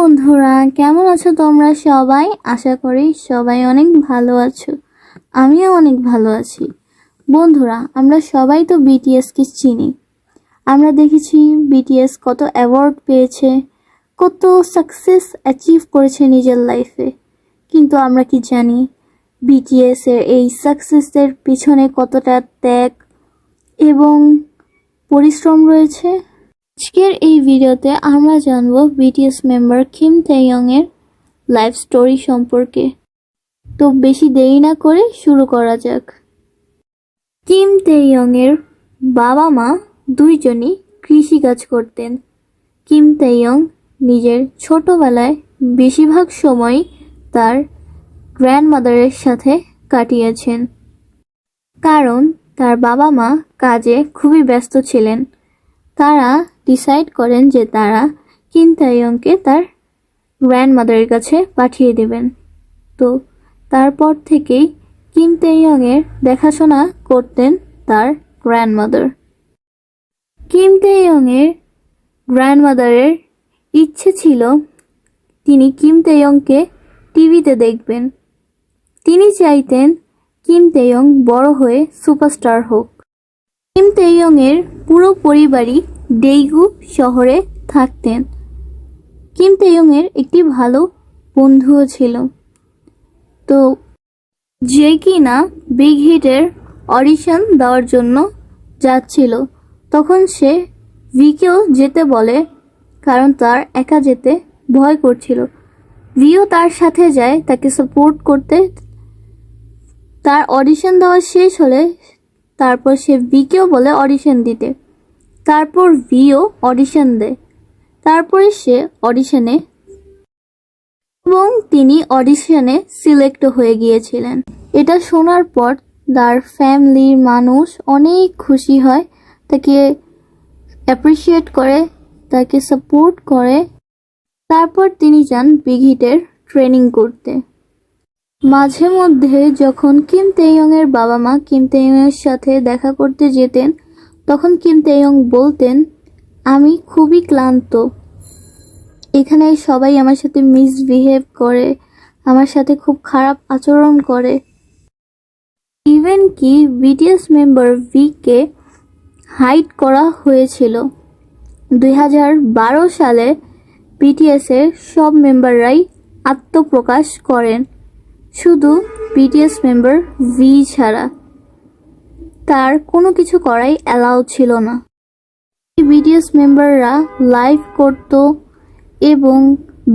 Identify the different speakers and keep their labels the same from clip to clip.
Speaker 1: বন্ধুরা, কেমন আছো তোমরা সবাই? আশা করি সবাই অনেক ভালো আছো। আমিও অনেক ভালো আছি। বন্ধুরা, আমরা সবাই তো বিটিএসকে চিনি। আমরা দেখেছি বিটিএস কত অ্যাওয়ার্ড পেয়েছে, কত সাকসেস অ্যাচিভ করেছে নিজের লাইফে। কিন্তু আমরা কি জানি বিটিএস এর এই সাকসেসের পিছনে কতটা ত্যাগ এবং পরিশ্রম রয়েছে? আজকের এই ভিডিওতে আমরা জানব বিটিএস মেম্বার কিম তাইয়ং এর লাইফ স্টোরি সম্পর্কে। তো বেশি দেরি না করে শুরু করা যাক। কিম তাইয়ং এর বাবা মা দুইজনই কৃষিকাজ করতেন। কিম তাইয়ং নিজের ছোটবেলায় বেশিরভাগ সময় তার গ্র্যান্ডমাদারের সাথে কাটিয়েছেন, কারণ তার বাবা মা কাজে খুবই ব্যস্ত ছিলেন। তারা ডিসাইড করেন যে তারা কিম তাইয়ংকে তার গ্র্যান্ডমাদারের কাছে পাঠিয়ে দেবেন। তো তারপর থেকেই কিম তাইয়ং এর দেখাশোনা করতেন তার গ্র্যান্ডমাদার। কিম তাইয়ং এর গ্র্যান্ডমাদারের ইচ্ছে ছিল তিনি কিম তাইয়ংকে টিভিতে দেখবেন। তিনি চাইতেন কিম তাইয়ং বড় হয়ে সুপারস্টার হোক। কিম তাইয়ং এর পুরো পরিবারই ডেইগু শহরে থাকতেন। কিম তাইয়ং এর একটি ভালো বন্ধুও ছিল, তো যে কিনা বিগ হিটের অডিশন দেওয়ার জন্য যাচ্ছিল। তখন সে ভিকেও যেতে বলে, কারণ তার একা যেতে ভয় করছিল। ভিও তার সাথে যায় তাকে সাপোর্ট করতে। তার অডিশন দেওয়া শেষ হলে তারপর সে ভিকেও বলে অডিশন দিতে। তারপর ভিও অডিশন দেয়। তারপরে সে অডিশনে এবং তিনি অডিশনে সিলেক্ট হয়ে গিয়েছিলেন। এটা শোনার পর তার ফ্যামিলির মানুষ অনেক খুশি হয়, তাকে অ্যাপ্রিসিয়েট করে, তাকে সাপোর্ট করে। তারপর তিনি যান বিগ হিটের ট্রেনিং করতে। মাঝে মধ্যে যখন কিম তাইয়ং এর বাবা মা কিম তাইয়ং এর সাথে দেখা করতে যেতেন, তখন কিম তাইয়ং বলতেন, আমি খুবই ক্লান্ত, এখানে সবাই আমার সাথে মিসবিহেভ করে, আমার সাথে খুব খারাপ আচরণ করে। ইভেন কি বিটিএস মেম্বার ভি কে হাইড করা হয়েছিল। 2012 সালে বিটিএস এর সব মেম্বাররাই আত্মপ্রকাশ করেন, শুধু বিটিএস মেম্বার ভি ছাড়া। তার কোনো কিছু করাই অ্যালাউ ছিল না। বিটিএস মেম্বাররা লাইভ করত এবং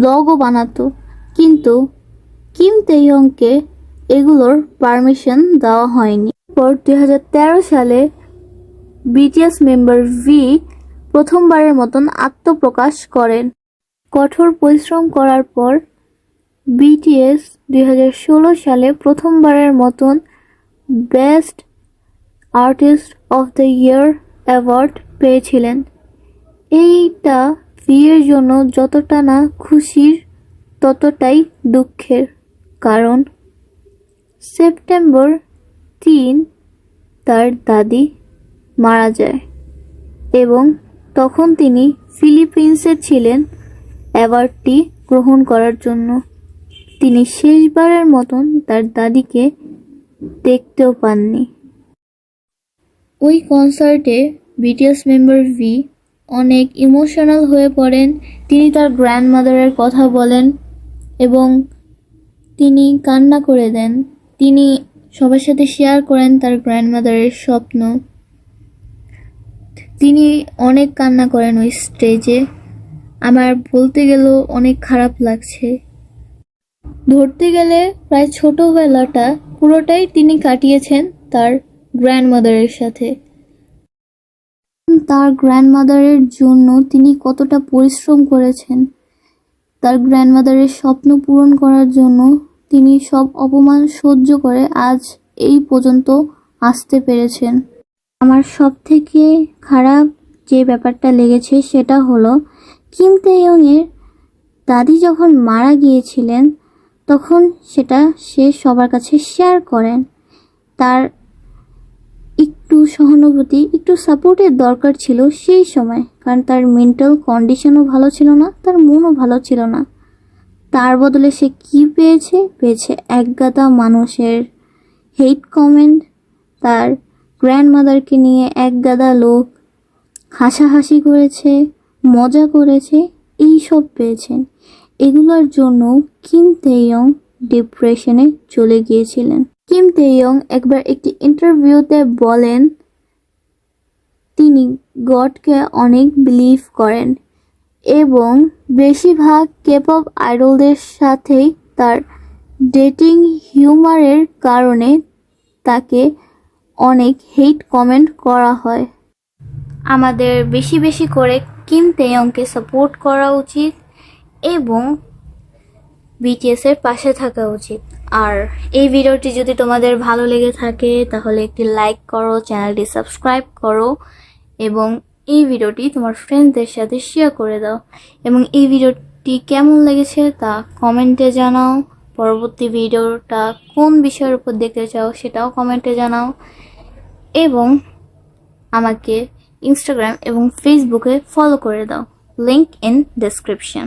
Speaker 1: ব্লগও বানাতো, কিন্তু কিম তাইয়ংকে এগুলোর পারমিশন দেওয়া হয়নি। পর 2013 সালে বিটিএস মেম্বার ভি প্রথমবারের মতন আত্মপ্রকাশ করেন। কঠোর পরিশ্রম করার পর বিটিএস 2016 সালে প্রথমবারের মতন best artist of the year award পেয়েছিলেন। এইটা ভিয়ের জন্য যতটা না খুশির ততটাই দুঃখের, কারণ সেপ্টেম্বর 3 তার দাদি মারা যায় এবং তখন তিনি ফিলিপিন্সে ছিলেন অ্যাওয়ার্ডটি গ্রহণ করার জন্য। তিনি শেষবারের মতন তার দাদিকে দেখতেও পাননি। ওই কনসার্টে বিটিএস মেম্বার ভি অনেক ইমোশনাল হয়ে পড়েন। তিনি তার গ্র্যান্ডমাদারের কথা বলেন এবং তিনি কান্না করে দেন। তিনি সবার সাথে শেয়ার করেন তার গ্র্যান্ডমাদারের স্বপ্ন। তিনি অনেক কান্না করেন ওই স্টেজে। আমার বলতে গেলেও অনেক খারাপ লাগছে। ধরতে গেলে প্রায় ছোটবেলাটা পুরোটাই তিনি কাটিয়েছেন তার গ্র্যান্ডমাদারের সাথে। তার গ্র্যান্ডমাদারের জন্য তিনি কতটা পরিশ্রম করেছেন, তার গ্র্যান্ডমাদারের স্বপ্ন পূরণ করার জন্য তিনি সব অপমান সহ্য করে আজ এই পর্যন্ত আসতে পেরেছেন। আমার সব থেকে খারাপ যে ব্যাপারটা লেগেছে সেটা হলো কিম তাইয়ং এর দাদি যখন মারা গিয়েছিলেন তখন সেটা সে সবার কাছে শেয়ার করেন। তার একটু সহানুভূতি, একটু সাপোর্টের দরকার ছিল সেই সময়, কারণ তার মেন্টাল কন্ডিশনও ভালো ছিল না, তার মনও ভালো ছিল না। তার বদলে সে কি পেয়েছে? পেয়েছে একগাদা মানুষের হেট কমেন্ট, তার গ্র্যান্ডমাদারকে নিয়ে একগাদা লোক হাসাহাসি করেছে, মজা করেছে, এইসব পেয়েছেন। এগুলোর জন্য কিম তেইয়ং ডিপ্রেশনে চলে গিয়েছিলেন। কিম তেইয়ং একবার একটি ইন্টারভিউতে বলেন তিনি গডকে অনেক বিলিভ করেন এবং বেশিরভাগ কেপপ আইডলদের সাথেই তার ডেটিং হিউমারের কারণে তাকে অনেক হেট কমেন্ট করা হয়। আমাদের বেশি বেশি করে কিম তেইয়ংকে সাপোর্ট করা উচিত এবং বিটিএস এর পাশে থাকা উচিত। আর এই ভিডিওটি যদি তোমাদের ভালো লেগে থাকে তাহলে একটি লাইক করো, চ্যানেলটি সাবস্ক্রাইব করো এবং এই ভিডিওটি তোমার ফ্রেন্ডদের সাথে শেয়ার করে দাও এবং এই ভিডিওটি কেমন লেগেছে তা কমেন্টে জানাও। পরবর্তী ভিডিওটা কোন বিষয়ের উপর দেখতে চাও সেটাও কমেন্টে জানাও এবং আমাকে ইনস্টাগ্রাম এবং ফেসবুকে ফলো করে দাও। Link in description.